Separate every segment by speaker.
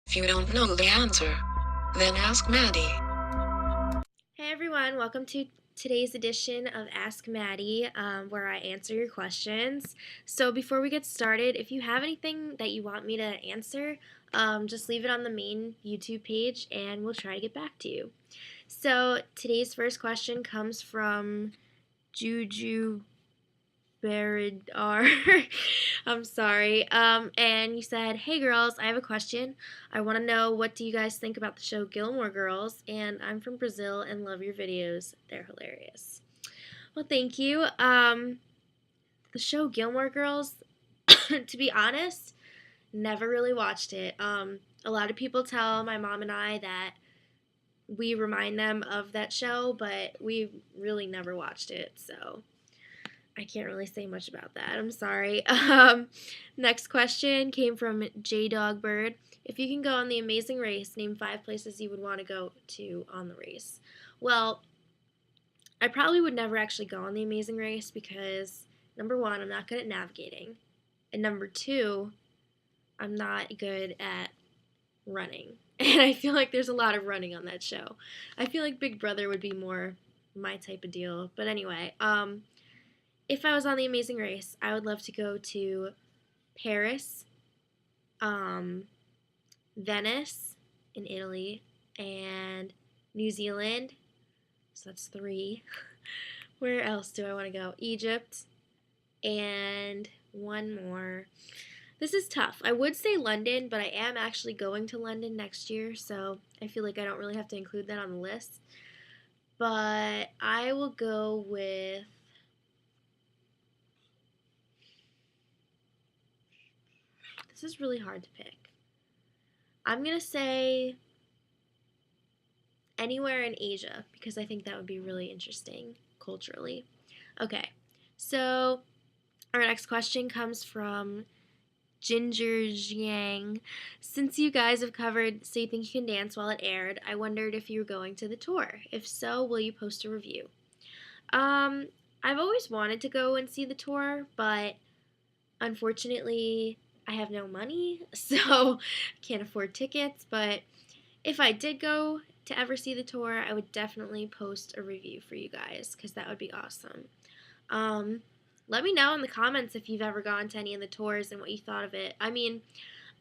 Speaker 1: If you don't know the answer, then ask Maddie.
Speaker 2: Hey everyone, welcome to today's edition of Ask Maddie, where I answer your questions. So before we get started, if you have anything that you want me to answer, just leave it on the main YouTube page and we'll try to get back to you. So today's first question comes from Juju Baradar. I'm sorry. And you said, "Hey girls, I have a question. I want to know, what do you guys think about the show Gilmore Girls? And I'm from Brazil and love your videos. They're hilarious." Well, thank you. The show Gilmore Girls, to be honest, never really watched it. A lot of people tell my mom and I that we remind them of that show, but we really never watched it, so I can't really say much about that. I'm sorry. Next question came from J Dogbird. If you can go on the Amazing Race, name 5 places you would want to go to on the race. Well, I probably would never actually go on the Amazing Race because, number 1, I'm not good at navigating. And number 2, I'm not good at running. And I feel like there's a lot of running on that show. I feel like Big Brother would be more my type of deal. But anyway, if I was on the Amazing Race, I would love to go to Paris, Venice in Italy, and New Zealand. So that's 3. Where else do I want to go? Egypt, and one more. This is tough. I would say London, but I am actually going to London next year, so I feel like I don't really have to include that on the list. But I will go with... This is really hard to pick. I'm going to say anywhere in Asia because I think that would be really interesting culturally. Okay, so our next question comes from Ginger Jiang. Since you guys have covered So You Think You Can Dance while it aired, I wondered if you were going to the tour. If so, will you post a review? I've always wanted to go and see the tour, but unfortunately I have no money, so I can't afford tickets. But if I did go to ever see the tour, I would definitely post a review for you guys because that would be awesome. Let me know in the comments if you've ever gone to any of the tours and what you thought of it. I mean,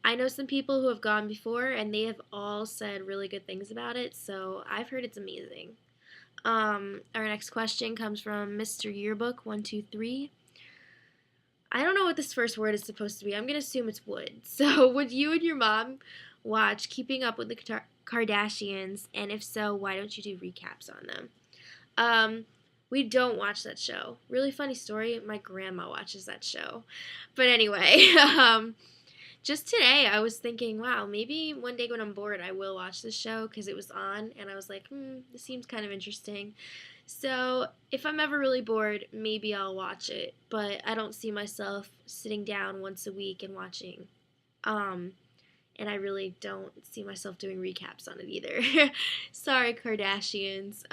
Speaker 2: I know some people who have gone before and they have all said really good things about it, so I've heard it's amazing. Our next question comes from Mr. Yearbook 123. I don't know what this first word is supposed to be. I'm going to assume it's would. So, would you and your mom watch Keeping Up with the Kardashians? And if so, why don't you do recaps on them? We don't watch that show. Really funny story, my grandma watches that show. But anyway, just today I was thinking, wow, maybe one day when I'm bored I will watch this show because it was on and I was like, this seems kind of interesting. So if I'm ever really bored, maybe I'll watch it, but I don't see myself sitting down once a week and watching. And I really don't see myself doing recaps on it either. Sorry, Kardashians.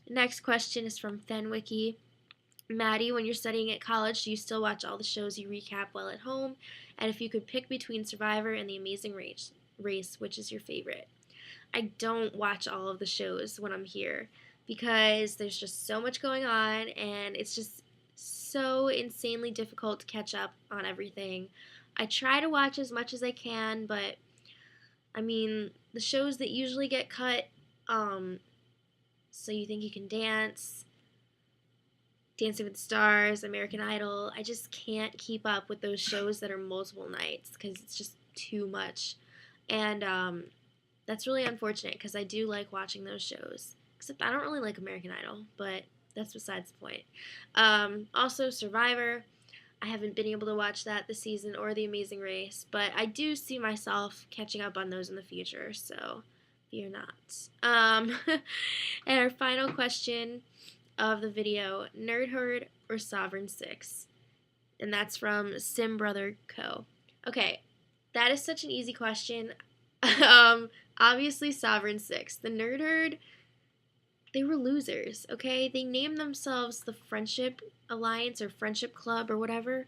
Speaker 2: Next question is from Fenwiki. Maddie, when you're studying at college, do you still watch all the shows you recap while at home? And if you could pick between Survivor and The Amazing Race, which is your favorite? I don't watch all of the shows when I'm here because there's just so much going on and it's just so insanely difficult to catch up on everything. I try to watch as much as I can, but I mean, the shows that usually get cut, So You Think You Can Dance, Dancing with the Stars, American Idol, I just can't keep up with those shows that are multiple nights because it's just too much. And that's really unfortunate because I do like watching those shows. Except I don't really like American Idol, but that's besides the point. Also, Survivor. I haven't been able to watch that this season or The Amazing Race, but I do see myself catching up on those in the future, so fear not. And our final question of the video, Nerd Herd or Sovereign 6? And that's from Sim Brother Co. Okay, that is such an easy question. Obviously Sovereign 6. The Nerd Herd, they were losers, okay? They named themselves the Friendship Alliance or Friendship Club or whatever.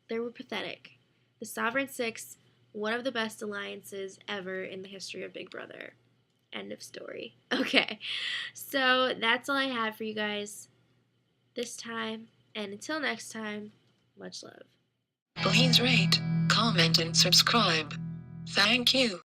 Speaker 2: They were pathetic. The Sovereign 6 one of the best alliances ever in the history of Big Brother. End of story. Okay, so that's all I have for you guys this time, and until next time, much love.
Speaker 1: Please rate, comment, and subscribe. Thank you.